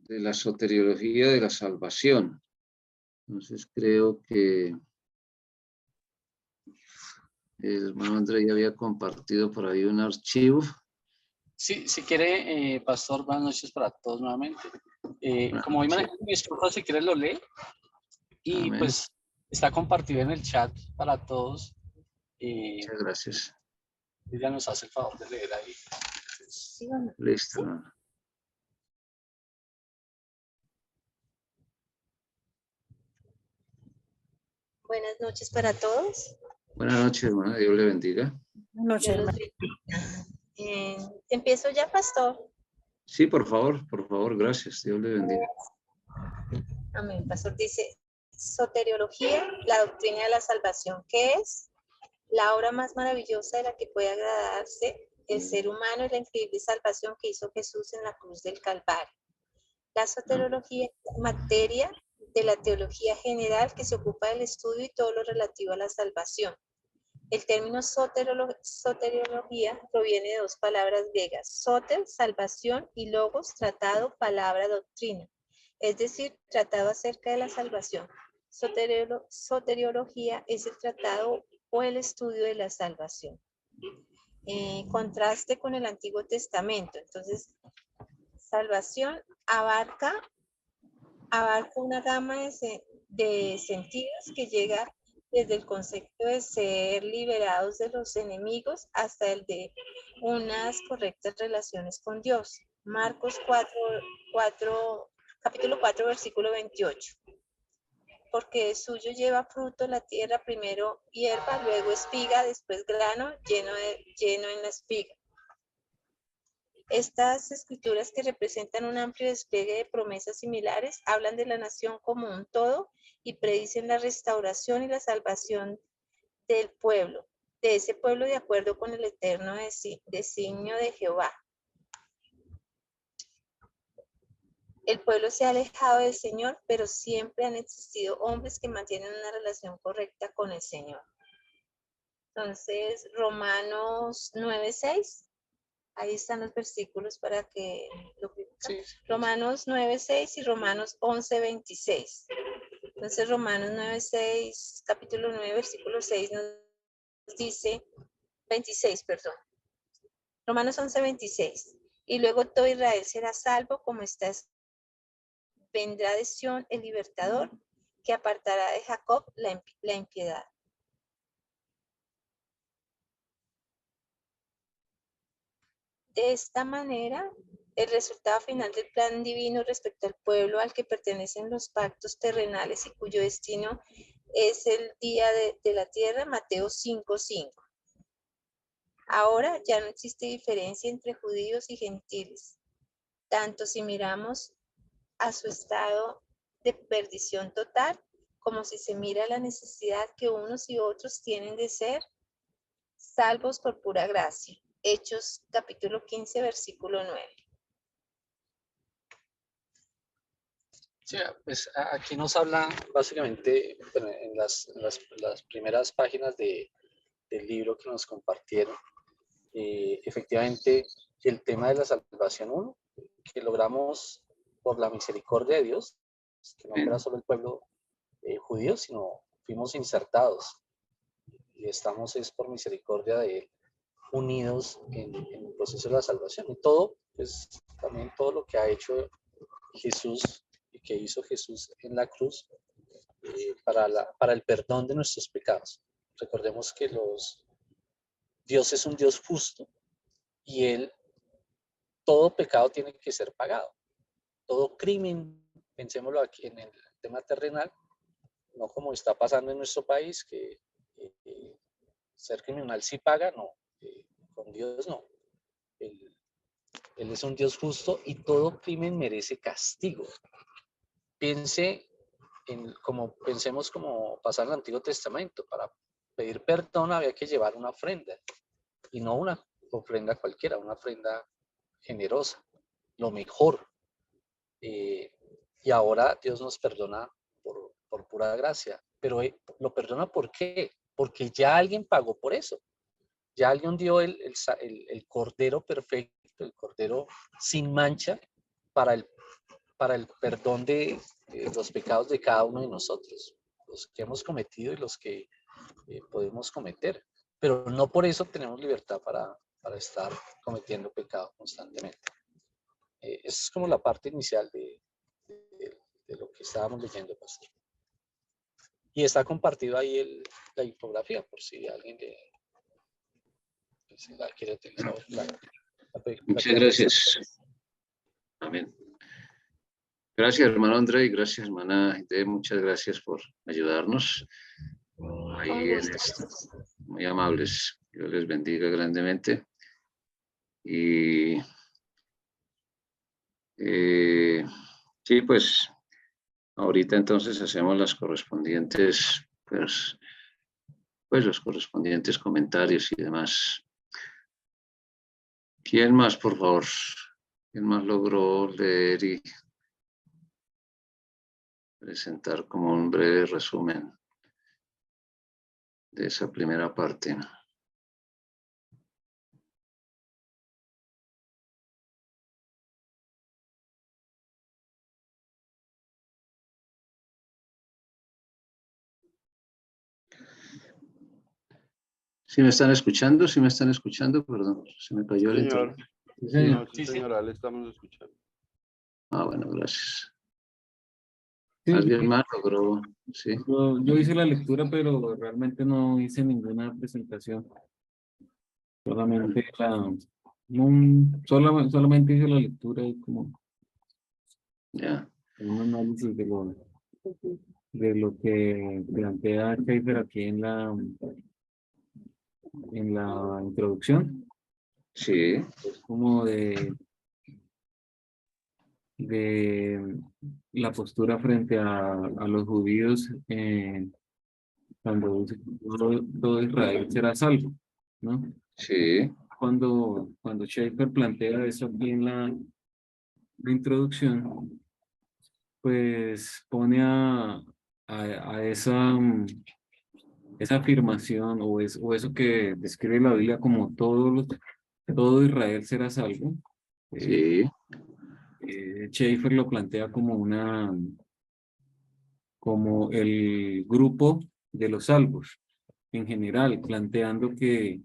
de la soteriología de la salvación. Entonces creo que el hermano André ya había compartido por ahí un archivo. Sí, si quiere, pastor, buenas noches para todos nuevamente. Como voy manejando mi esposa, si quiere lo lee. Y Amén. pues está compartido en el chat para todos. Muchas gracias. Ella nos hace el favor de leer ahí. ¿Sí o no? Listo. ¿Sí? Buenas noches para todos. Buenas noches, hermana. Dios le bendiga. Buenas noches, hermano. ¿Empiezo ya, pastor? Sí, por favor, gracias. Dios le bendiga. Amén. Pastor dice, soteriología, la doctrina de la salvación, ¿qué es? La obra más maravillosa de la que puede agradarse el ser humano y la increíble salvación que hizo Jesús en la cruz del Calvario. La soteriología es materia de la teología general que se ocupa del estudio y todo lo relativo a la salvación. El término soteriología proviene de dos palabras griegas, soter, salvación, y logos, tratado, palabra, doctrina, es decir, tratado acerca de la salvación. Soteriología es el tratado o el estudio de la salvación. Contraste con el Antiguo Testamento. Entonces, salvación abarca una gama de sentidos que llega desde el concepto de ser liberados de los enemigos hasta el de unas correctas relaciones con Dios. Marcos capítulo 4, versículo 28. Porque de suyo lleva fruto la tierra, primero hierba, luego espiga, después grano lleno en la espiga. Estas escrituras, que representan un amplio despliegue de promesas similares, hablan de la nación como un todo y predicen la restauración y la salvación del pueblo, de ese pueblo de acuerdo con el eterno designio de Jehová. El pueblo se ha alejado del Señor, pero siempre han existido hombres que mantienen una relación correcta con el Señor. Entonces, Romanos 9:6. Ahí están los versículos para que lo Sí. Romanos 9:6 y Romanos 11:26. Entonces, Romanos 9:6, capítulo 9, versículo 6 nos dice, 26, perdón. Romanos 11:26. Y luego todo Israel será salvo, como está escrito. Vendrá de Sión el libertador, que apartará de Jacob la impiedad. De esta manera, el resultado final del plan divino respecto al pueblo al que pertenecen los pactos terrenales y cuyo destino es el día de la tierra, Mateo 5:5. Ahora ya no existe diferencia entre judíos y gentiles, tanto si miramos a su estado de perdición total, como si se mira la necesidad que unos y otros tienen de ser salvos por pura gracia. Hechos capítulo 15, versículo 9. Sí, pues aquí nos habla básicamente, bueno, en las primeras páginas del libro que nos compartieron, efectivamente el tema de la salvación, uno, que logramos por la misericordia de Dios, que no fuera solo el pueblo judío, sino fuimos insertados y estamos es por misericordia de Él unidos en el proceso de la salvación. Y todo, pues también todo lo que ha hecho Jesús y que hizo Jesús en la cruz para el perdón de nuestros pecados. Recordemos que Dios es un Dios justo y Él, todo pecado tiene que ser pagado. Todo crimen, pensémoslo aquí en el tema terrenal, no como está pasando en nuestro país, que ser criminal sí paga, no, con Dios no. Él es un Dios justo y todo crimen merece castigo. Pensemos como pasa en el Antiguo Testamento. Para pedir perdón había que llevar una ofrenda, y no una ofrenda cualquiera, una ofrenda generosa, lo mejor. Y ahora Dios nos perdona por pura gracia. Pero lo perdona ¿por qué? Porque ya alguien pagó por eso. Ya alguien dio el cordero perfecto, el cordero sin mancha para para el perdón de los pecados de cada uno de nosotros, los que hemos cometido y los que podemos cometer. Pero no por eso tenemos libertad para estar cometiendo pecado constantemente. Esa es como la parte inicial de lo que estábamos leyendo, pastor. Y está compartido ahí la infografía, por si alguien si la quiere utilizar. Muchas gracias. Amén. Gracias, hermano André, y gracias, hermana Ide, muchas gracias por ayudarnos. Ahí en esto. Muy amables. Dios les bendiga grandemente. Y sí, pues ahorita entonces hacemos las correspondientes, pues los correspondientes comentarios y demás. ¿Quién más, por favor? ¿Quién más logró leer y presentar como un breve resumen de esa primera parte? ¿Sí me están escuchando? ¿Sí me están escuchando? Perdón, se me cayó el internet. Sí, señor. Sí, señora, le estamos escuchando. Ah, bueno, gracias. Sí, ¿Alguien más logró? Sí. yo hice la lectura, pero realmente no hice ninguna presentación. Solamente solamente hice la lectura y como Ya. un análisis de lo que plantea Schaeffer aquí en la introducción. Sí. Es como de la postura frente a los judíos cuando dice que todo Israel será salvo, ¿no? Sí. Cuando Schaeffer plantea eso aquí en la introducción, pues pone a esa afirmación o eso que describe la Biblia como todo Israel será salvo. Sí. Schaeffer lo plantea como el grupo de los salvos en general, planteando que,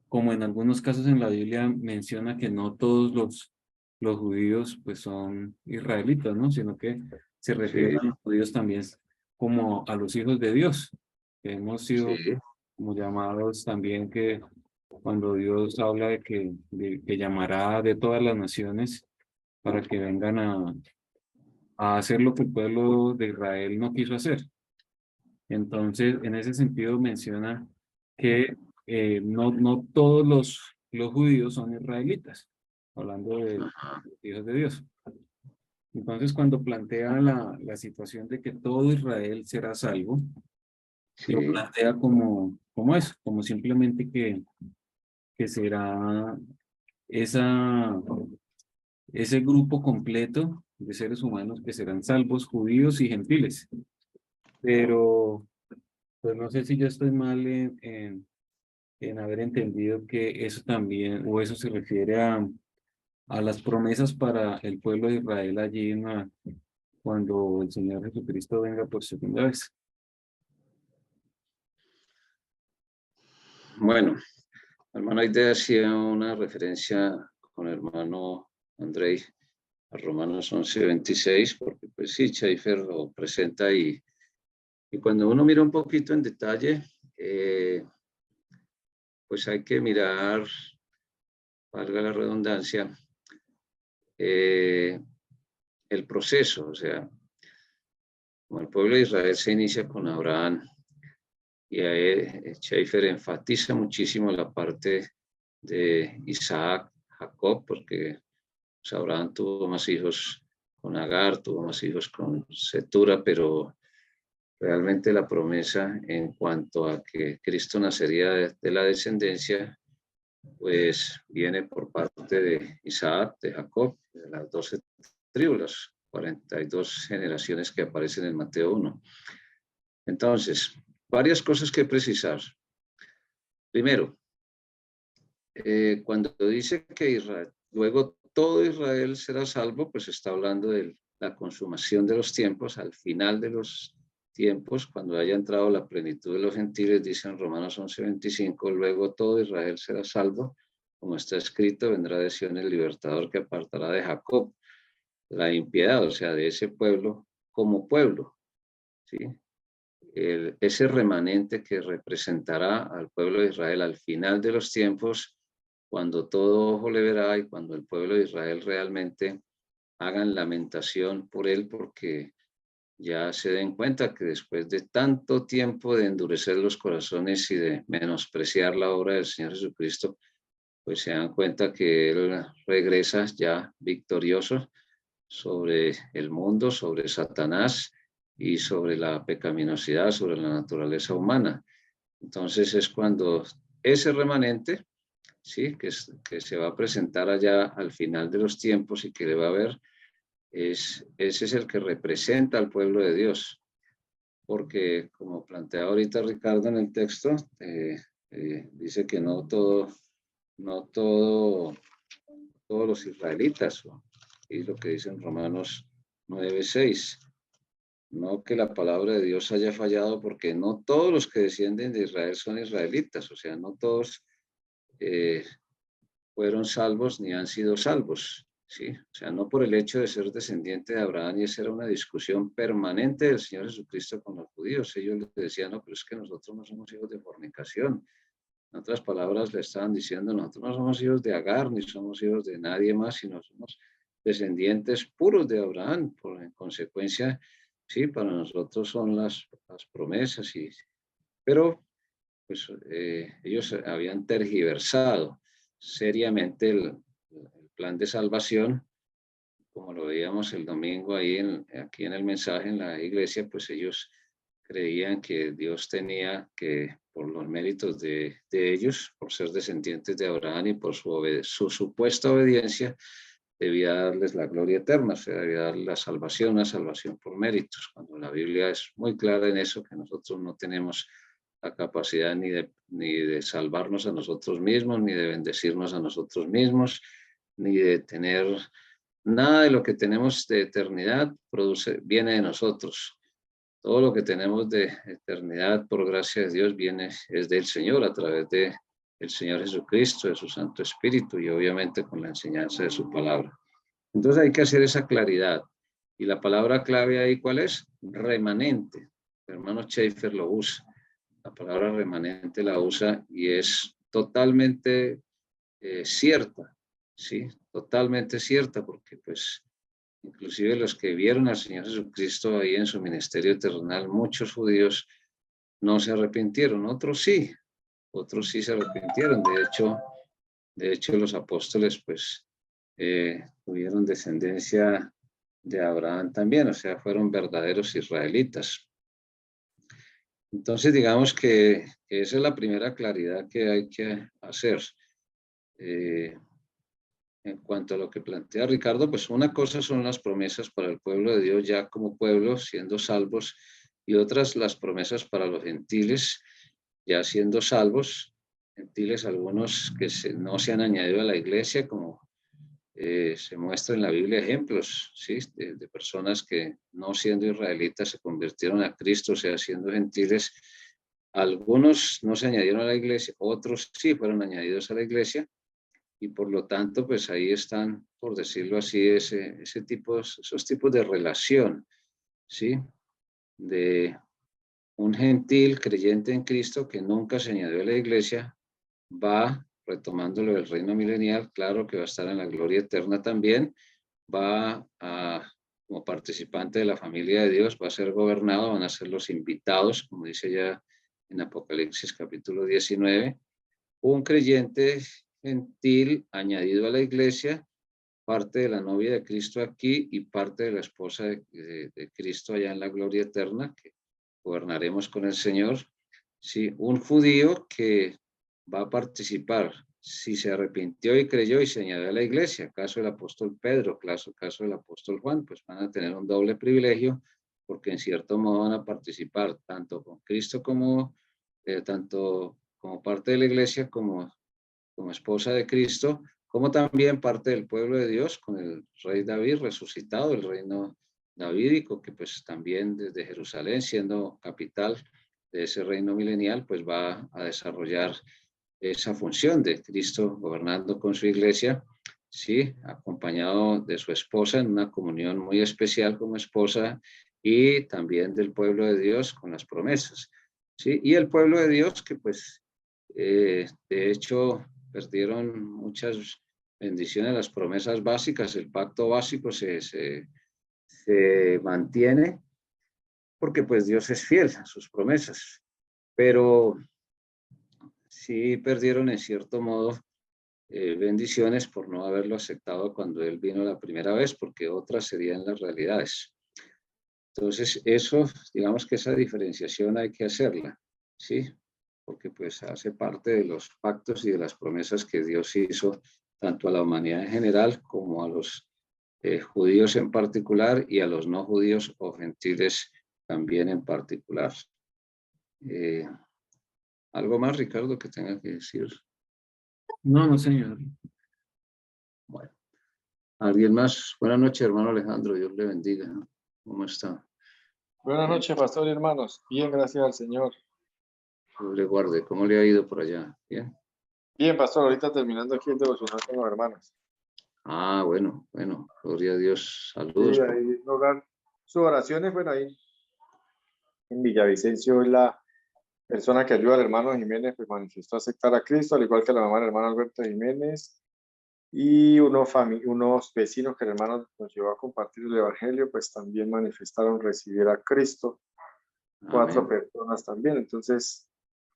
como en algunos casos en la Biblia menciona que no todos los judíos pues son israelitas, ¿no? Sino que se refieren a los judíos también como a los hijos de Dios, que hemos sido como llamados también, que cuando Dios habla de que llamará de todas las naciones para que vengan a hacer lo que el pueblo de Israel no quiso hacer. Entonces, en ese sentido menciona que no todos los judíos son israelitas, hablando de los hijos de Dios. Entonces, cuando plantea la situación de que todo Israel será salvo, lo plantea como eso, como simplemente que será ese grupo completo de seres humanos que serán salvos, judíos y gentiles. Pero pues no sé si yo estoy mal en haber entendido que eso también, o eso se refiere a las promesas para el pueblo de Israel allí cuando el Señor Jesucristo venga por segunda vez. Bueno, hermano Aide hacía una referencia con el hermano Andrei a Romanos 11:26, porque pues sí, Schaeffer lo presenta y cuando uno mira un poquito en detalle, pues hay que mirar, valga la redundancia, el proceso, o sea, como el pueblo de Israel se inicia con Abraham, y Schaeffer enfatiza muchísimo la parte de Isaac, Jacob, porque pues, Abraham tuvo más hijos con Agar, tuvo más hijos con Setura, pero realmente la promesa en cuanto a que Cristo nacería de la descendencia, pues viene por parte de Isaac, de Jacob, de las 12 tribus, las 42 generaciones que aparecen en Mateo 1. Entonces, varias cosas que precisar. Primero, cuando dice que Israel, luego todo Israel será salvo, pues está hablando de la consumación de los tiempos, al final de los tiempos, cuando haya entrado la plenitud de los gentiles, dicen Romanos 11:25, luego todo Israel será salvo, como está escrito, vendrá de Sion el libertador que apartará de Jacob la impiedad, o sea, de ese pueblo como pueblo, ¿sí? Ese remanente que representará al pueblo de Israel al final de los tiempos, cuando todo ojo le verá y cuando el pueblo de Israel realmente hagan lamentación por él, porque ya se den cuenta que después de tanto tiempo de endurecer los corazones y de menospreciar la obra del Señor Jesucristo, pues se dan cuenta que Él regresa ya victorioso sobre el mundo, sobre Satanás y sobre la pecaminosidad, sobre la naturaleza humana. Entonces es cuando ese remanente, ¿sí? que se va a presentar allá al final de los tiempos y que le va a ver, ese es el que representa al pueblo de Dios. Porque como plantea ahorita Ricardo en el texto, dice que no todos los israelitas, y lo que dice en Romanos 9:6, no que la palabra de Dios haya fallado, porque no todos los que descienden de Israel son israelitas, o sea, no todos fueron salvos ni han sido salvos, ¿sí? O sea, no por el hecho de ser descendiente de Abraham, y esa era una discusión permanente del Señor Jesucristo con los judíos. Ellos les decían, no, pero es que nosotros no somos hijos de fornicación. En otras palabras, le estaban diciendo, nosotros no somos hijos de Agar, ni somos hijos de nadie más, sino somos descendientes puros de Abraham. En consecuencia, sí, para nosotros son las promesas, pero pues ellos habían tergiversado seriamente el plan de salvación, como lo veíamos el domingo ahí aquí en el mensaje en la iglesia, pues ellos creían que Dios tenía que, por los méritos de ellos, por ser descendientes de Abraham y por su supuesta obediencia, debía darles la gloria eterna, o sea, debía darles la salvación, una salvación por méritos, cuando la Biblia es muy clara en eso, que nosotros no tenemos la capacidad ni de salvarnos a nosotros mismos, ni de bendecirnos a nosotros mismos, ni de tener nada de lo que tenemos de eternidad viene de nosotros. Todo lo que tenemos de eternidad, por gracia de Dios, es del Señor a través del Señor Jesucristo, de su Santo Espíritu y obviamente con la enseñanza de su palabra. Entonces hay que hacer esa claridad. Y la palabra clave ahí, ¿cuál es? Remanente. El hermano Schaeffer lo usa. La palabra remanente la usa y es totalmente cierta, ¿sí? Totalmente cierta, porque pues inclusive los que vieron al Señor Jesucristo ahí en su ministerio terrenal, muchos judíos no se arrepintieron, otros sí se arrepintieron. De hecho los apóstoles pues tuvieron descendencia de Abraham también, o sea, fueron verdaderos israelitas. Entonces, digamos que esa es la primera claridad que hay que hacer. En cuanto a lo que plantea Ricardo, pues una cosa son las promesas para el pueblo de Dios ya como pueblo, siendo salvos, y otras las promesas para los gentiles, ya siendo salvos, gentiles algunos que no se han añadido a la iglesia, como se muestra en la Biblia ejemplos, ¿sí? de personas que no siendo israelitas se convirtieron a Cristo, o sea, siendo gentiles. Algunos no se añadieron a la iglesia, otros sí fueron añadidos a la iglesia, y por lo tanto, pues ahí están, por decirlo así, esos tipos de relación, ¿sí? De un gentil creyente en Cristo que nunca se añadió a la iglesia, va retomando lo del reino milenial, claro que va a estar en la gloria eterna también, como participante de la familia de Dios, va a ser gobernado, van a ser los invitados, como dice ya en Apocalipsis capítulo 19, un creyente gentil añadido a la iglesia, parte de la novia de Cristo aquí y parte de la esposa de Cristo allá en la gloria eterna, que gobernaremos con el Señor. Sí, un judío que va a participar, si se arrepintió y creyó y se añadió a la iglesia, caso del apóstol Pedro, caso del apóstol Juan, pues van a tener un doble privilegio, porque en cierto modo van a participar tanto con Cristo tanto como parte de la iglesia como esposa de Cristo, como también parte del pueblo de Dios con el rey David resucitado, el reino davídico, que pues también desde Jerusalén, siendo capital de ese reino milenial, pues va a desarrollar esa función de Cristo gobernando con su iglesia, sí, acompañado de su esposa en una comunión muy especial como esposa y también del pueblo de Dios con las promesas, sí, y el pueblo de Dios que pues de hecho perdieron muchas bendiciones, las promesas básicas, el pacto básico se mantiene porque pues Dios es fiel a sus promesas, pero sí perdieron en cierto modo bendiciones por no haberlo aceptado cuando Él vino la primera vez, porque otras serían las realidades. Entonces, eso, digamos que esa diferenciación hay que hacerla, ¿sí? Porque pues hace parte de los pactos y de las promesas que Dios hizo tanto a la humanidad en general como a los judíos en particular y a los no judíos o gentiles también en particular. ¿Algo más, Ricardo, que tenga que decir? No, no, señor. Bueno, ¿alguien más? Buenas noches, hermano Alejandro. Dios le bendiga. ¿Cómo está? Buenas noches, pastor y hermanos. Bien, gracias al Señor. Dios le guarde. ¿Cómo le ha ido por allá? ¿Bien? Bien, pastor, ahorita terminando aquí el devocional con los hermanos. Ah, bueno, bueno. Gloria a Dios. Sí, Saludos. ahí lograr sus oraciones, bueno, ahí en Villavicencio es la persona que ayuda al hermano Jiménez, pues manifestó aceptar a Cristo, al igual que la mamá del hermano Alberto Jiménez, y unos vecinos que el hermano nos llevó a compartir el evangelio, pues también manifestaron recibir a Cristo, 4 Amén. personas también, entonces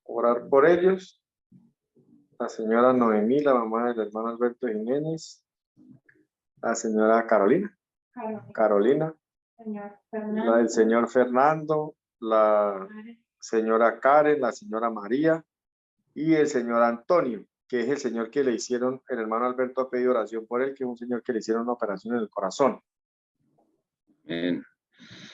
orar por ellos, la señora Noemí, la mamá del hermano Alberto Jiménez, la señora Carolina, la del señor Fernando, la señora Karen, la señora María y el señor Antonio, que es el señor que le hicieron, el hermano Alberto ha pedido oración por él, que es un señor que le hicieron una operación en el corazón. Amén.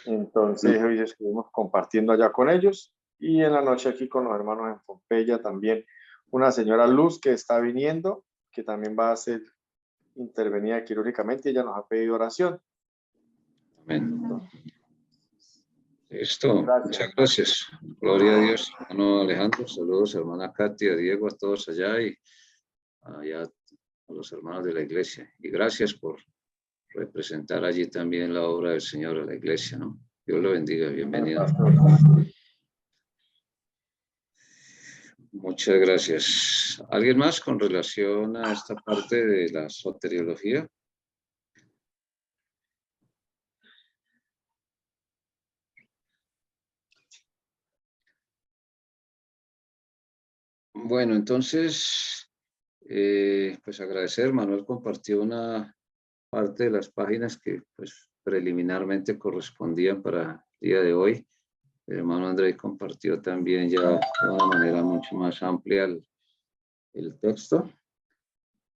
Entonces hoy estuvimos compartiendo allá con ellos y en la noche aquí con los hermanos en Pompeya también una señora Luz que está viniendo, que también va a ser intervenida quirúrgicamente, ella nos ha pedido oración. Amén. Listo. Gracias. Muchas gracias. Gloria a Dios, hermano Alejandro. Saludos, hermana Katia, a Diego, a todos allá y allá a los hermanos de la iglesia. Y gracias por representar allí también la obra del Señor a la iglesia, ¿no? Dios lo bendiga. Bienvenido. Muchas gracias. ¿Alguien más con relación a esta parte de la soteriología? Bueno, entonces, pues agradecer, Manuel compartió una parte de las páginas que pues preliminarmente correspondían para el día de hoy. El hermano Andrés compartió también ya de una manera mucho más amplia el texto.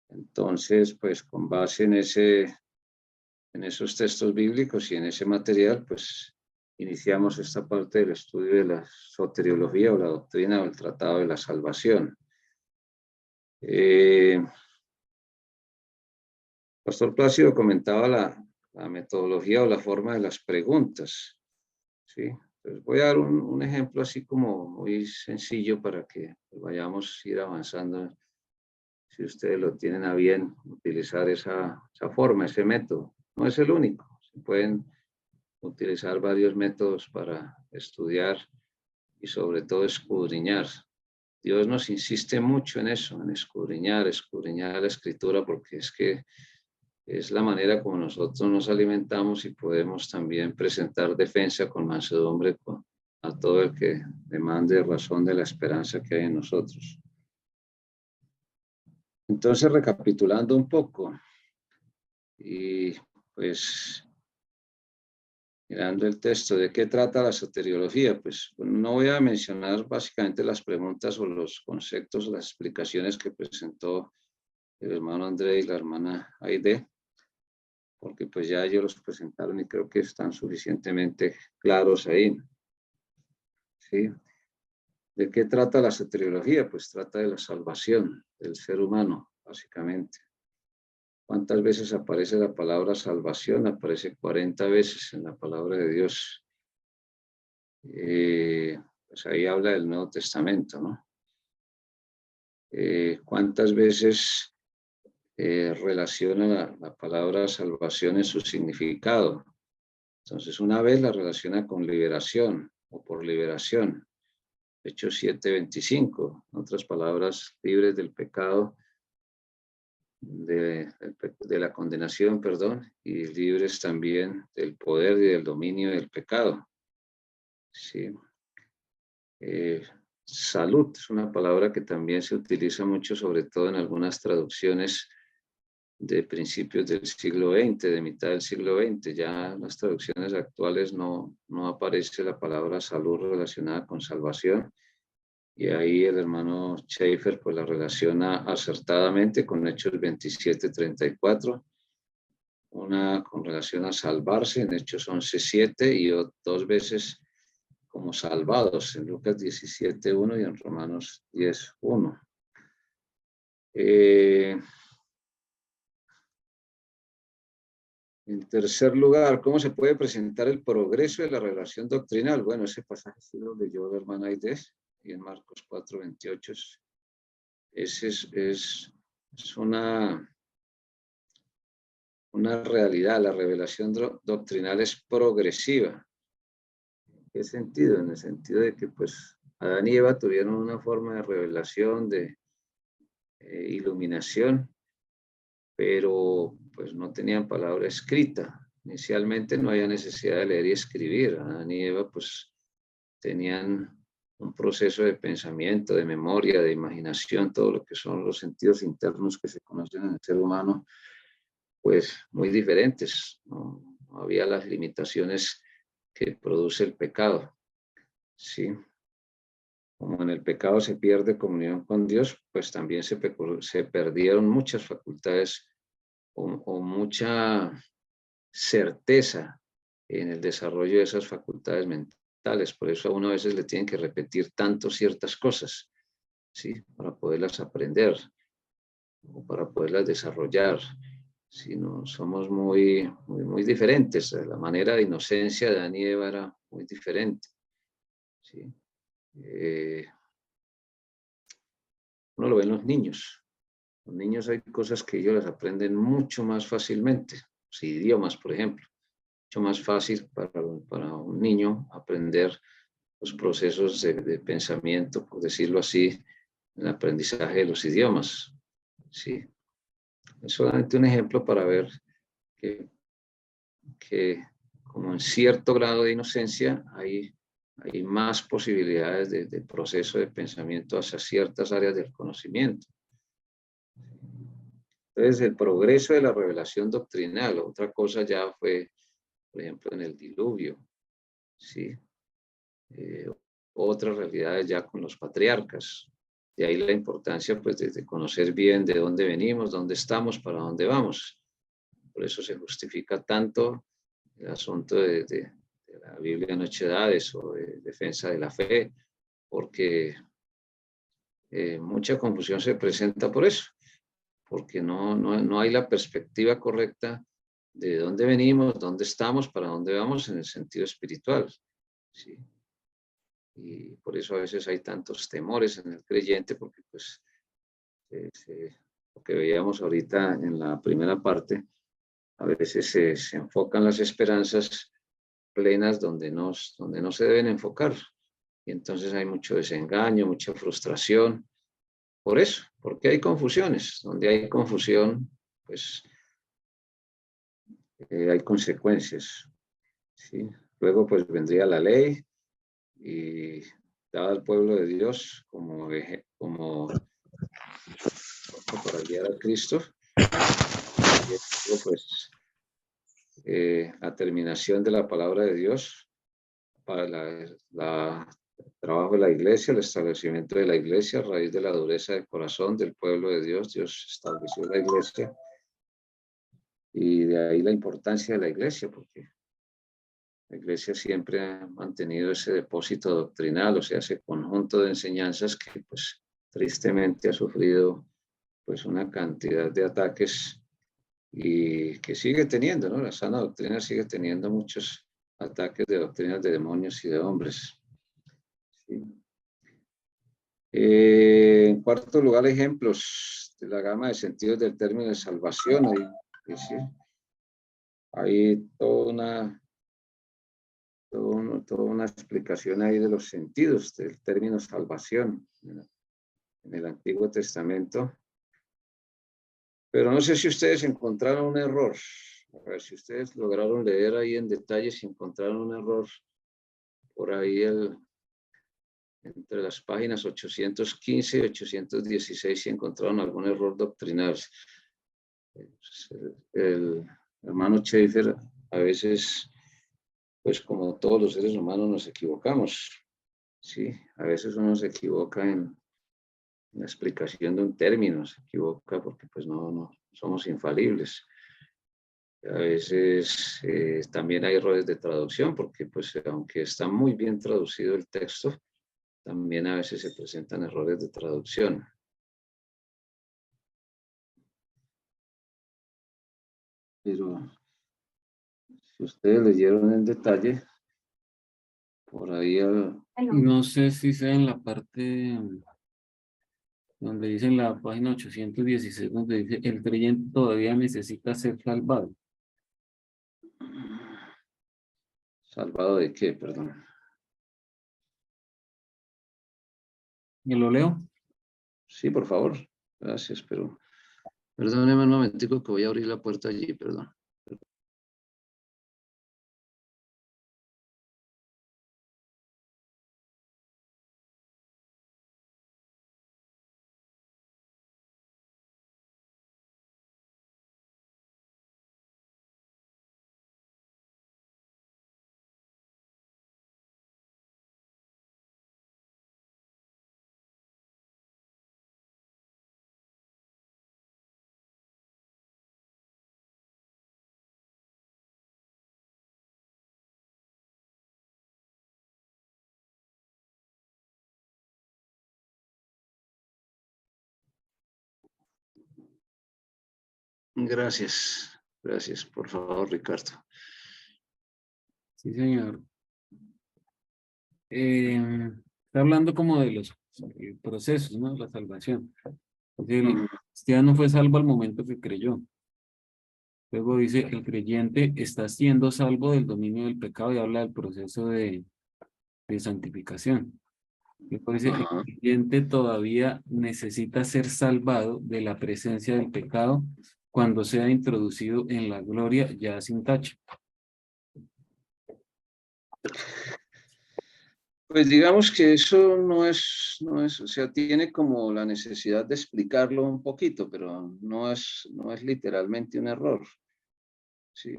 Entonces, pues con base en esos textos bíblicos y en ese material, pues iniciamos esta parte del estudio de la soteriología o la doctrina o el tratado de la salvación. Pastor Plácido comentaba la metodología o la forma de las preguntas, ¿sí? Entonces voy a dar un ejemplo así como muy sencillo para que vayamos a ir avanzando. Si ustedes lo tienen a bien, utilizar esa forma, ese método. No es el único. Se pueden utilizar varios métodos para estudiar y sobre todo escudriñar. Dios nos insiste mucho en eso, en escudriñar la escritura, porque es que es la manera como nosotros nos alimentamos y podemos también presentar defensa con mansedumbre a todo el que demande razón de la esperanza que hay en nosotros. Entonces, recapitulando un poco, y pues mirando el texto, ¿de qué trata la soteriología? Pues no voy a mencionar básicamente las preguntas o los conceptos, las explicaciones que presentó el hermano André y la hermana Aide, porque pues ya ellos los presentaron y creo que están suficientemente claros ahí. ¿Sí? ¿De qué trata la soteriología? Pues trata de la salvación del ser humano, básicamente. ¿Cuántas veces aparece la palabra salvación? Aparece 40 veces en la palabra de Dios. Pues ahí habla del Nuevo Testamento, ¿no? ¿Cuántas veces relaciona la palabra salvación en su significado? Entonces, una vez la relaciona con liberación o por liberación. Hechos 7:25, en otras palabras, libres del pecado, de la condenación, perdón, y libres también del poder y del dominio del pecado. Sí. Salud es una palabra que también se utiliza mucho, sobre todo en algunas traducciones de principios del siglo XX, de mitad del siglo XX. Ya en las traducciones actuales no aparece la palabra salud relacionada con salvación. Y ahí el hermano Schaeffer pues la relaciona acertadamente con Hechos 27:34. Una con relación a salvarse en Hechos 11:7 y dos veces como salvados en Lucas 17:1 y en Romanos 10:1. En tercer lugar, ¿cómo se puede presentar el progreso de la revelación doctrinal? Bueno, ese pasaje sí lo leyó la hermana Aidez y en Marcos 4:28 es una realidad. La revelación doctrinal es progresiva. ¿En qué sentido? En el sentido de que pues Adán y Eva tuvieron una forma de revelación, de iluminación, pero pues no tenían palabra escrita. Inicialmente no había necesidad de leer y escribir. Adán y Eva pues tenían un proceso de pensamiento, de memoria, de imaginación, todo lo que son los sentidos internos que se conocen en el ser humano, pues muy diferentes. No había las limitaciones que produce el pecado. Sí. Como en el pecado se pierde comunión con Dios, pues también se perdieron muchas facultades o mucha certeza en el desarrollo de esas facultades mentales. Por eso a uno a veces le tienen que repetir tanto ciertas cosas, ¿sí? Para poderlas aprender o para poderlas desarrollar. Si no, somos muy diferentes. La manera de inocencia de Adán y Eva era muy diferente, ¿sí? Uno lo ve en los niños. Los niños hay cosas que ellos las aprenden mucho más fácilmente. Los idiomas, por ejemplo. Mucho más fácil para un niño aprender los procesos de pensamiento, por decirlo así, en el aprendizaje de los idiomas. Sí. Es solamente un ejemplo para ver que como en cierto grado de inocencia hay más posibilidades de proceso de pensamiento hacia ciertas áreas del conocimiento. Entonces, el progreso de la revelación doctrinal, otra cosa ya fue, por ejemplo, en el diluvio, ¿sí? Otras realidades ya con los patriarcas. De ahí la importancia, pues, de conocer bien de dónde venimos, dónde estamos, para dónde vamos. Por eso se justifica tanto el asunto de la Biblia en 8 edades o de defensa de la fe, porque mucha confusión se presenta por eso, porque no hay la perspectiva correcta de dónde venimos, dónde estamos, para dónde vamos en el sentido espiritual. ¿Sí? Y por eso a veces hay tantos temores en el creyente, porque pues lo que veíamos ahorita en la primera parte, a veces se enfocan las esperanzas plenas donde no se deben enfocar. Y entonces hay mucho desengaño, mucha frustración. Por eso, porque hay confusiones. Donde hay confusión, pues hay consecuencias. ¿Sí? Luego pues vendría la ley y dada al pueblo de Dios como para guiar a Cristo. Y luego pues la terminación de la palabra de Dios para el trabajo de la iglesia, el establecimiento de la iglesia a raíz de la dureza del corazón del pueblo de Dios. Dios estableció la iglesia y de ahí la importancia de la iglesia, porque la iglesia siempre ha mantenido ese depósito doctrinal, o sea, ese conjunto de enseñanzas que pues tristemente ha sufrido pues una cantidad de ataques y que sigue teniendo, ¿no? La sana doctrina sigue teniendo muchos ataques de doctrinas de demonios y de hombres. ¿Sí? En cuarto lugar, ejemplos de la gama de sentidos del término de salvación. Hay toda una explicación ahí de los sentidos del término salvación en el Antiguo Testamento. Pero no sé si ustedes encontraron un error. A ver si ustedes lograron leer ahí en detalle si encontraron un error por ahí entre las páginas 815 y 816, si encontraron algún error doctrinal. El hermano Schaeffer, a veces, pues como todos los seres humanos nos equivocamos, ¿sí? A veces uno se equivoca en la explicación de un término, se equivoca porque pues no somos infalibles. A veces también hay errores de traducción, porque pues aunque está muy bien traducido el texto, también a veces se presentan errores de traducción. Pero si ustedes leyeron en detalle, por ahí... No sé si sea en la parte donde dice en la página 816, donde dice el creyente todavía necesita ser salvado. ¿Salvado de qué? Perdón. ¿Me lo leo? Sí, por favor. Gracias, pero... Perdóneme un momentico que voy a abrir la puerta allí, perdón. Gracias. Gracias, por favor, Ricardo. Sí, señor. Está hablando como de los procesos, ¿no? La salvación. El cristiano fue salvo al momento que creyó. Luego dice, el creyente está siendo salvo del dominio del pecado y habla del proceso de santificación. Luego dice, el Ajá. creyente todavía necesita ser salvado de la presencia del pecado cuando sea introducido en la gloria ya sin tacha. Pues digamos que eso no es, o sea, tiene como la necesidad de explicarlo un poquito, pero no es literalmente un error, ¿sí?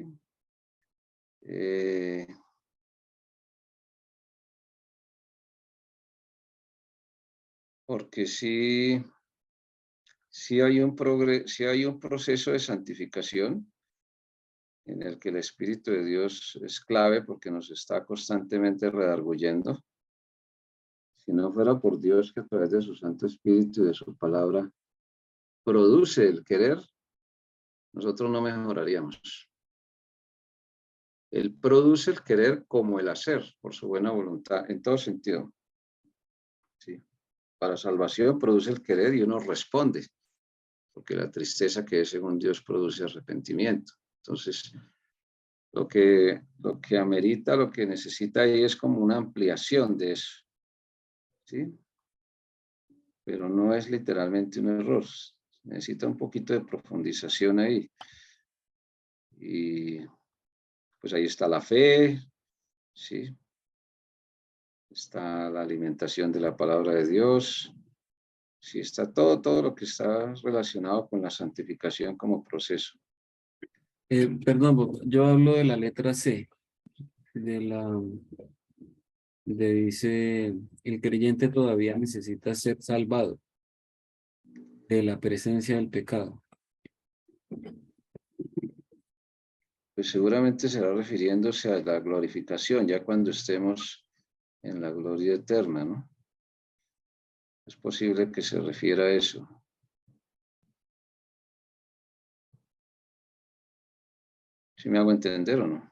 Porque sí hay un proceso de santificación en el que el Espíritu de Dios es clave porque nos está constantemente redarguyendo. Si no fuera por Dios que a través de su Santo Espíritu y de su palabra produce el querer, nosotros no mejoraríamos. Él produce el querer como el hacer, por su buena voluntad, en todo sentido. ¿Sí? Para salvación produce el querer y uno responde, porque la tristeza que es según Dios produce arrepentimiento. Entonces, lo que amerita, lo que necesita ahí es como una ampliación de eso. ¿Sí? Pero no es literalmente un error. Necesita un poquito de profundización ahí. Y pues ahí está la fe, ¿sí? Está la alimentación de la palabra de Dios. Sí, está todo lo que está relacionado con la santificación como proceso. Perdón, yo hablo de la letra C, dice, el creyente todavía necesita ser salvado de la presencia del pecado. Pues seguramente será refiriéndose a la glorificación, ya cuando estemos en la gloria eterna, ¿no? Es posible que se refiera a eso. ¿Sí me hago entender o no?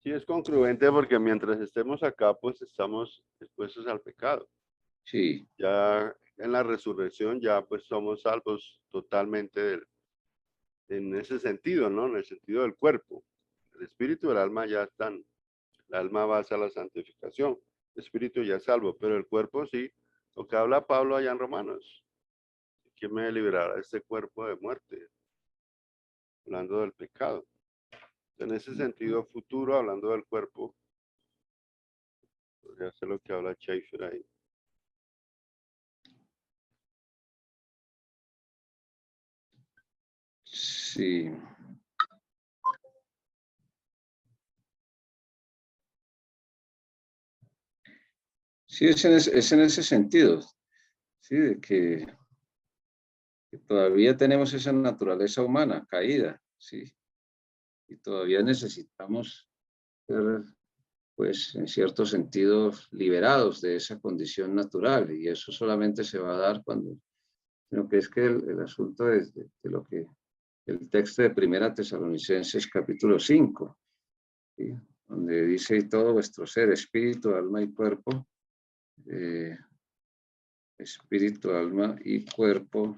Sí, es congruente porque mientras estemos acá, pues estamos expuestos al pecado. Sí, Ya en la resurrección ya pues somos salvos totalmente en ese sentido, ¿no? En el sentido del cuerpo. El espíritu y el alma ya están. El alma va hacia la santificación. El espíritu ya es salvo, pero el cuerpo sí. Lo que habla Pablo allá en Romanos. ¿Quién me liberará de este cuerpo de muerte? Hablando del pecado. En ese sentido futuro, hablando del cuerpo, podría ser lo que habla Schaeffer ahí. sí. Sí, es en ese sentido, sí, de que todavía tenemos esa naturaleza humana caída, sí, y todavía necesitamos ser, pues, en cierto sentido, liberados de esa condición natural, y eso solamente se va a dar cuando, sino que es que el asunto es de lo que el texto de Primera Tesalonicenses capítulo 5, ¿sí? Donde dice, y todo vuestro ser, espíritu, alma y cuerpo, espíritu, alma y cuerpo,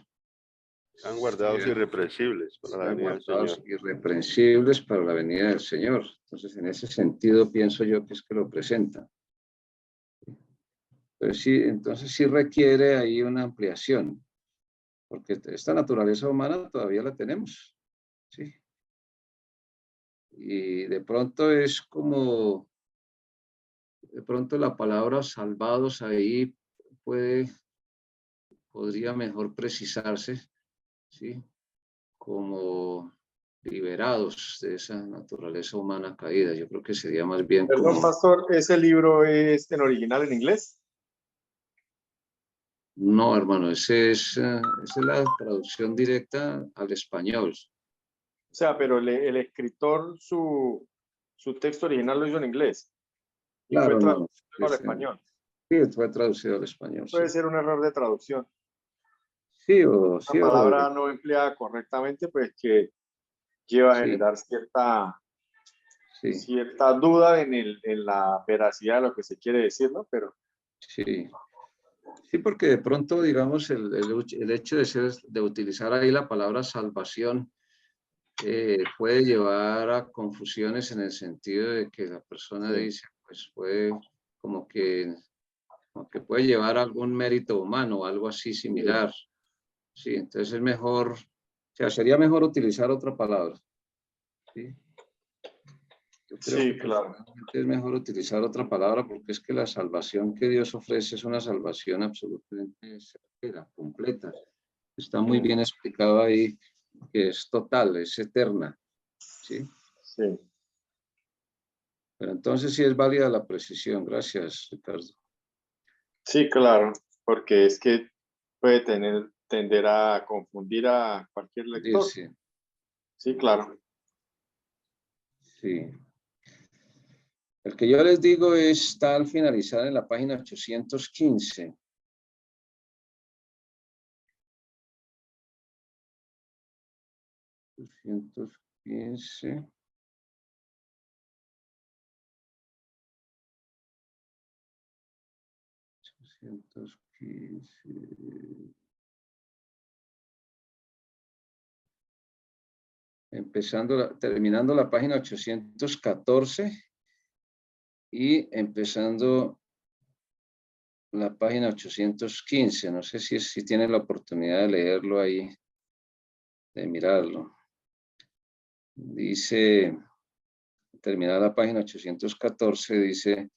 Están guardados irrepresibles para la sean venida del guardados Señor. irreprensibles para la venida del Señor. Entonces, en ese sentido, pienso yo que es que lo presenta. Pero sí, entonces sí requiere ahí una ampliación, porque esta naturaleza humana todavía la tenemos, ¿sí? Y de pronto es como, de pronto la palabra salvados ahí podría mejor precisarse, ¿sí? Como liberados de esa naturaleza humana caída. Yo creo que sería más bien Perdón, como, pastor, ¿ese libro es en original en inglés? no, hermano, esa es la traducción directa al español. O sea, pero el escritor, su texto original lo hizo en inglés y fue Claro, no. traducido al español. Sí, fue traducido al español, sí. Puede ser un error de traducción. Sí, La palabra no empleada correctamente, pues que lleva a sí, generar sí, cierta duda en la veracidad de lo que se quiere decir, ¿no? Pero sí. Sí, porque de pronto, digamos, el hecho de utilizar ahí la palabra salvación puede llevar a confusiones en el sentido de que la persona sí, dice, pues puede como que puede llevar algún mérito humano o algo así similar. Sí, entonces es mejor, o sea, sería mejor utilizar otra palabra. ¿Sí? Yo creo que sí, claro. personalmente es mejor utilizar otra palabra porque es que la salvación que Dios ofrece es una salvación absolutamente certera, completa. Está muy bien explicado ahí que es total, es eterna. ¿Sí? Sí, Pero entonces sí es válida la precisión. Gracias, Ricardo. sí, claro, porque es que puede tender a confundir a cualquier lector. Dice, Sí, claro. sí. El que yo les digo está al finalizar en la página 815. $215. Terminando la página 814 y empezando la página 815. No sé si tienen la oportunidad de leerlo ahí, de mirarlo. Dice, terminada la página 814, dice,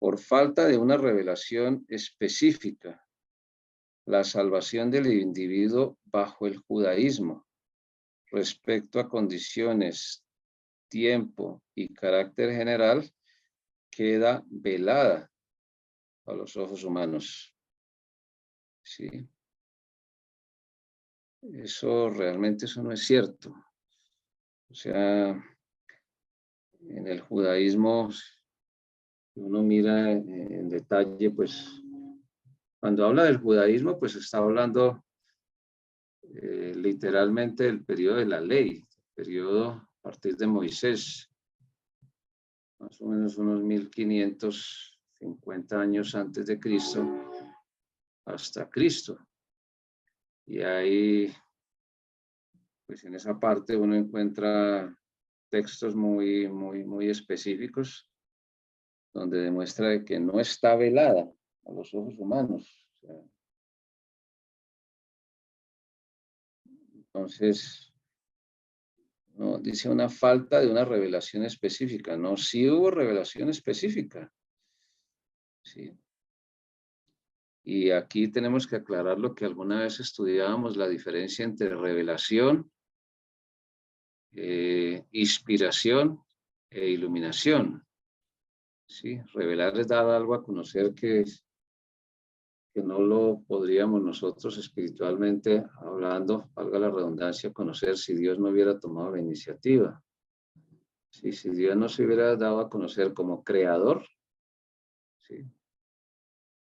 por falta de una revelación específica, la salvación del individuo bajo el judaísmo respecto a condiciones, tiempo y carácter general queda velada a los ojos humanos. ¿Sí? Eso no es cierto. O sea, en el judaísmo, uno mira en detalle, pues, cuando habla del judaísmo, pues está hablando literalmente del periodo de la ley, periodo partir de Moisés, más o menos unos 1550 años antes de Cristo, hasta Cristo. Y ahí, pues en esa parte uno encuentra textos muy específicos, donde demuestra de que no está velada a los ojos humanos. O sea, entonces, no dice una falta de una revelación específica. No, sí hubo revelación específica. Sí. Y aquí tenemos que aclarar lo que alguna vez estudiábamos, la diferencia entre revelación, inspiración e iluminación. Sí, revelar es dar algo a conocer que no lo podríamos nosotros espiritualmente hablando, valga la redundancia, conocer si Dios no hubiera tomado la iniciativa. Sí, si Dios no se hubiera dado a conocer como creador, ¿sí?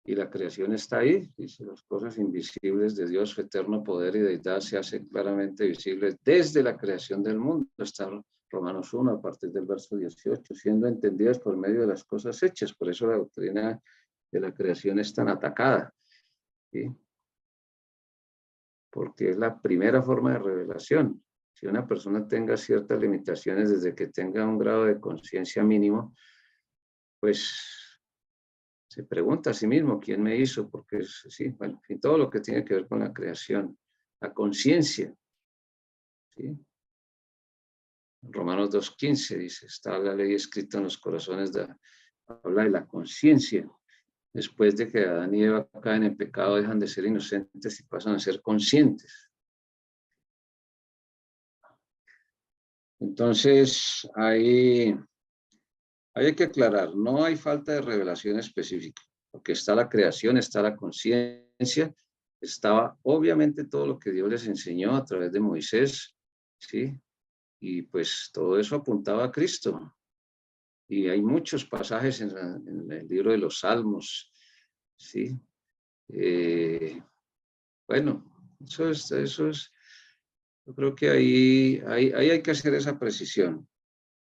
Y la creación está ahí, dice, las cosas invisibles de Dios, su eterno poder y deidad se hacen claramente visibles desde la creación del mundo. Está Romanos 1, a partir del verso 18, siendo entendidas por medio de las cosas hechas. Por eso la doctrina de la creación es tan atacada, ¿sí? Porque es la primera forma de revelación. Si una persona tenga ciertas limitaciones desde que tenga un grado de conciencia mínimo, pues se pregunta a sí mismo quién me hizo, porque sí, bueno, y todo lo que tiene que ver con la creación, la conciencia, ¿sí? Romanos 2:15 dice, está la ley escrita en los corazones, habla de la conciencia. Después de que Adán y Eva caen en pecado, dejan de ser inocentes y pasan a ser conscientes. Entonces, ahí hay que aclarar, no hay falta de revelación específica, porque está la creación, está la conciencia, estaba obviamente todo lo que Dios les enseñó a través de Moisés, ¿sí? Y pues todo eso apuntaba a Cristo. Y hay muchos pasajes en el libro de los Salmos, ¿sí? Bueno, eso es, yo creo que ahí hay que hacer esa precisión.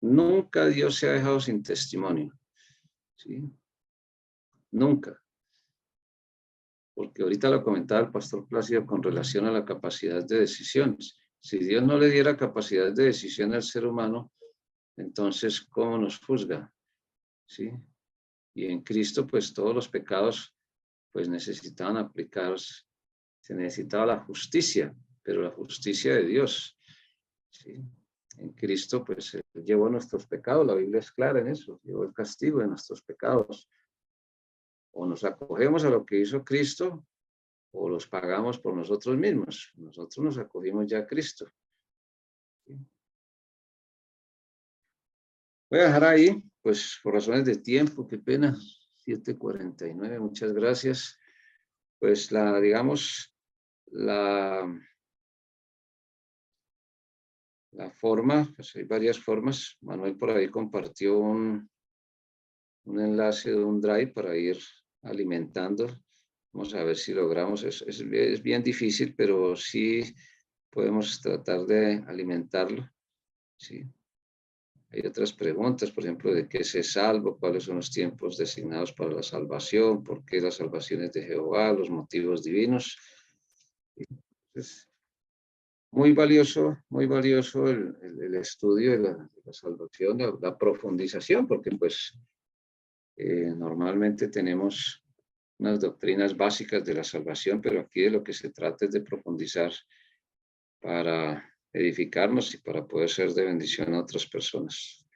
Nunca Dios se ha dejado sin testimonio, ¿sí? Nunca. Porque ahorita lo comentaba el pastor Plácido con relación a la capacidad de decisiones. Si Dios no le diera capacidad de decisión al ser humano, entonces, ¿cómo nos juzga? ¿Sí? Y en Cristo, pues todos los pecados, pues necesitaban aplicarse. Se necesitaba la justicia, pero la justicia de Dios. ¿Sí? En Cristo, pues Él llevó nuestros pecados, la Biblia es clara en eso, llevó el castigo de nuestros pecados. O nos acogemos a lo que hizo Cristo, o los pagamos por nosotros mismos. Nosotros nos acogimos ya a Cristo. ¿Sí? Voy a dejar ahí, pues por razones de tiempo, qué pena, 7:49, muchas gracias. Pues digamos, la forma, pues hay varias formas. Manuel por ahí compartió un enlace de un drive para ir alimentando. Vamos a ver si logramos, es bien difícil, pero sí podemos tratar de alimentarlo, ¿sí? Hay otras preguntas, por ejemplo, de qué se salvo, cuáles son los tiempos designados para la salvación, por qué la salvación es de Jehová, los motivos divinos. Entonces, muy valioso el estudio de la salvación, la profundización, porque pues normalmente tenemos unas doctrinas básicas de la salvación, pero aquí de lo que se trata es de profundizar para edificarnos y para poder ser de bendición a otras personas.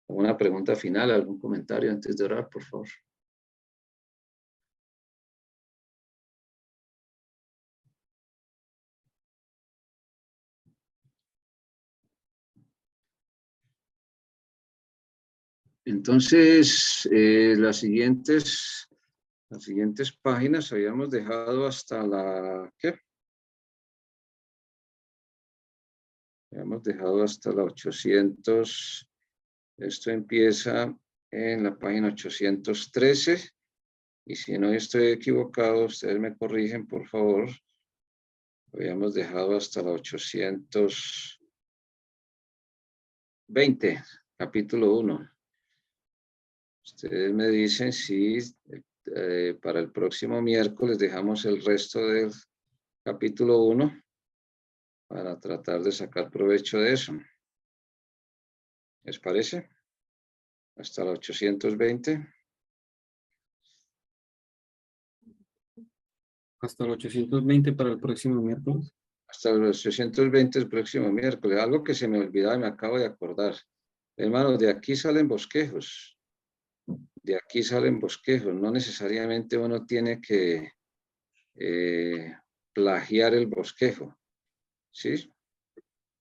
¿Alguna pregunta final, algún comentario antes de orar, por favor? Entonces, las siguientes páginas habíamos dejado hasta ¿qué? Habíamos dejado hasta la 800. Esto empieza en la página 813. Y si no estoy equivocado, ustedes me corrigen, por favor. Habíamos dejado hasta la 800. 20, capítulo 1. Ustedes me dicen si para el próximo miércoles dejamos el resto del capítulo 1 para tratar de sacar provecho de eso. ¿Les parece? Hasta la 820. Hasta el 820 para el próximo miércoles. Hasta los 820 el próximo miércoles. Algo que se me olvidaba y me acabo de acordar. Hermanos, de aquí salen bosquejos. De aquí salen bosquejos. No necesariamente uno tiene que plagiar el bosquejo. ¿Sí?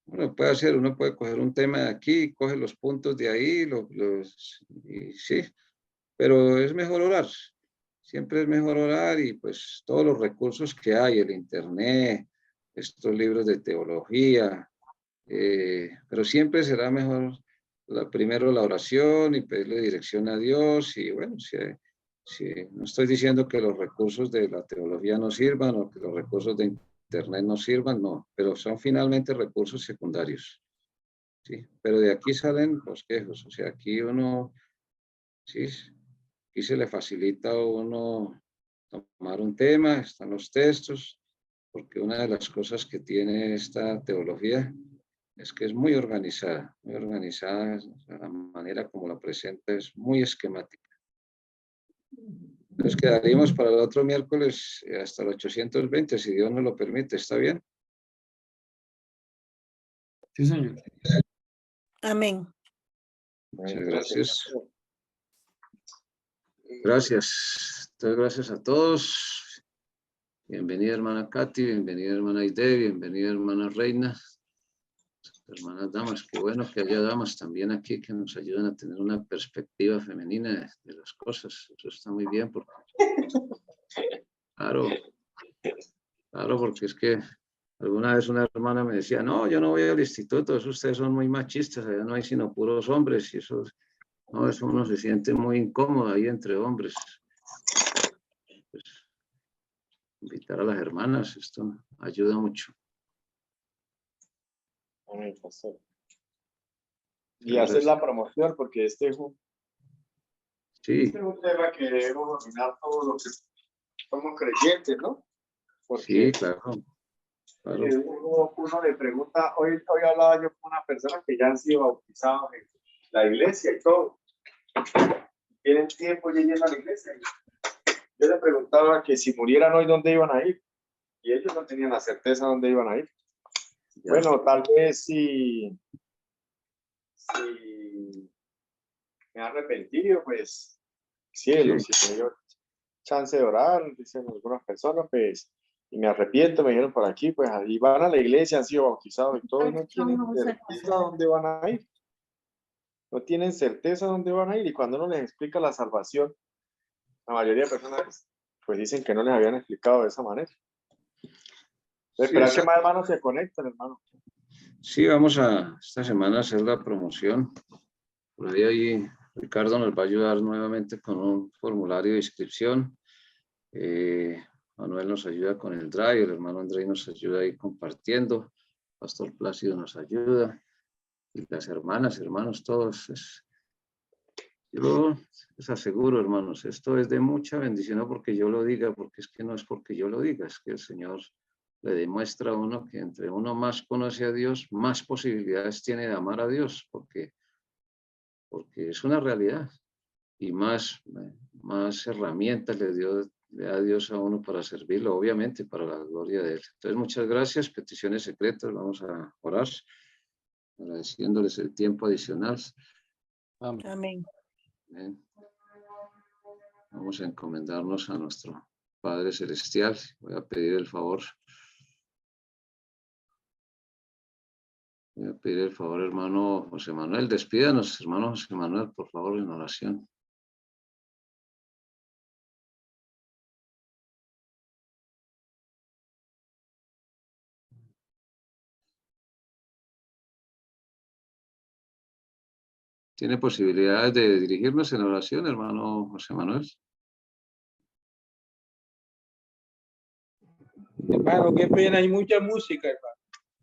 Uno puede coger un tema de aquí, coge los puntos de ahí, y sí, pero es mejor orar. Siempre es mejor orar y pues todos los recursos que hay, el internet, estos libros de teología, pero siempre será mejor primero la oración y pedirle dirección a Dios y bueno, no estoy diciendo que los recursos de la teología no sirvan o que los recursos de internet no sirvan, no, pero son finalmente recursos secundarios, ¿sí? Pero de aquí salen bosquejos, o sea, aquí uno, sí, aquí se le facilita a uno tomar un tema, están los textos, porque una de las cosas que tiene esta teología es que es muy organizada, la manera como la presenta es muy esquemática. Nos quedaríamos para el otro miércoles hasta el 820, si Dios nos lo permite, ¿está bien? Sí, señor. Amén. Muchas gracias. Gracias. Entonces, gracias a todos. Bienvenida, hermana Katy, bienvenida, hermana Aide, bienvenida, hermana Reina. Hermanas damas, qué bueno que haya damas también aquí que nos ayudan a tener una perspectiva femenina de las cosas. Eso está muy bien porque, claro, porque es que alguna vez una hermana me decía, no, yo no voy al instituto, eso ustedes son muy machistas, allá no hay sino puros hombres y eso uno se siente muy incómodo ahí entre hombres. Pues, invitar a las hermanas, esto ayuda mucho. Amén, pastor. Y hacer la promoción, porque este es un tema que debemos dominar todos los que somos creyentes, ¿no? Porque sí, claro. uno le pregunta, hoy hablaba yo con una persona que ya han sido bautizados en la iglesia y todo. Tienen tiempo ya yendo a la iglesia. Yo le preguntaba que si murieran hoy, ¿dónde iban a ir? Y ellos no tenían la certeza de dónde iban a ir. Ya. Bueno, tal vez si me ha arrepentido, pues cielo, sí. Si me dio chance de orar, dicen algunas personas, pues, y me arrepiento, me dijeron por aquí, pues ahí van a la iglesia, han sido bautizados y todos no tienen certeza dónde van a ir. No tienen certeza dónde van a ir, y cuando uno les explica la salvación, la mayoría de personas pues dicen que no les habían explicado de esa manera. Espera que más hermanos se conecten, hermano. Sí, vamos a esta semana a hacer la promoción. Por ahí Ricardo nos va a ayudar nuevamente con un formulario de inscripción. Manuel nos ayuda con el drive, el hermano Andrés nos ayuda ahí compartiendo. Pastor Plácido nos ayuda. Y las hermanas, hermanos, todos. Yo les aseguro, hermanos, esto es de mucha bendición, no porque yo lo diga, porque es que no es porque yo lo diga, es que el Señor le demuestra a uno que entre uno más conoce a Dios, más posibilidades tiene de amar a Dios, porque es una realidad y más herramientas le da Dios a uno para servirlo, obviamente para la gloria de Él. Entonces, muchas gracias. Peticiones secretas, vamos a orar, agradeciéndoles el tiempo adicional. Amén. Amén. Vamos a encomendarnos a nuestro Padre Celestial. Voy a pedir el favor. Voy a pedir el favor, hermano José Manuel. Despídanos, hermano José Manuel, por favor, en oración. ¿Tiene posibilidades de dirigirnos en oración, hermano José Manuel? Hermano, qué pena, hay mucha música, hermano.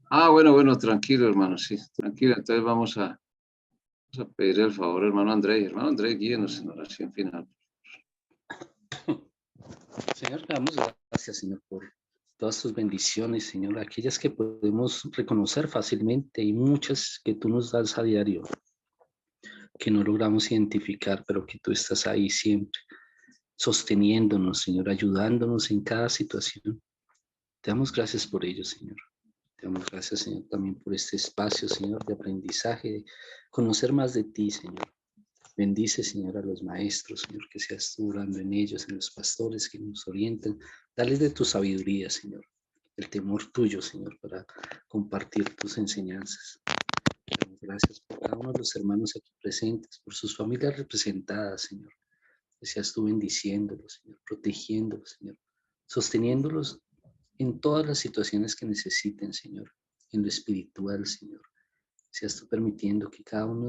Ah, bueno, tranquilo, hermano, sí, tranquilo. Entonces vamos a Vamos a pedirle el favor, hermano Andrés. Hermano Andrés, guíenos en oración final. Señor, te damos gracias, Señor, por todas tus bendiciones, Señor, aquellas que podemos reconocer fácilmente y muchas que tú nos das a diario, que no logramos identificar, pero que tú estás ahí siempre, sosteniéndonos, Señor, ayudándonos en cada situación. Te damos gracias por ello, Señor. Te damos gracias, Señor, también por este espacio, Señor, de aprendizaje, de conocer más de ti, Señor. Bendice, Señor, a los maestros, Señor, que seas tú orando en ellos, en los pastores que nos orientan. Dale de tu sabiduría, Señor, el temor tuyo, Señor, para compartir tus enseñanzas. Damos gracias por cada uno de los hermanos aquí presentes, por sus familias representadas, Señor. Que seas tú bendiciéndolos, Señor, protegiéndolos, Señor, sosteniéndolos en todas las situaciones que necesiten, Señor, en lo espiritual, Señor. Seas tú permitiendo que cada uno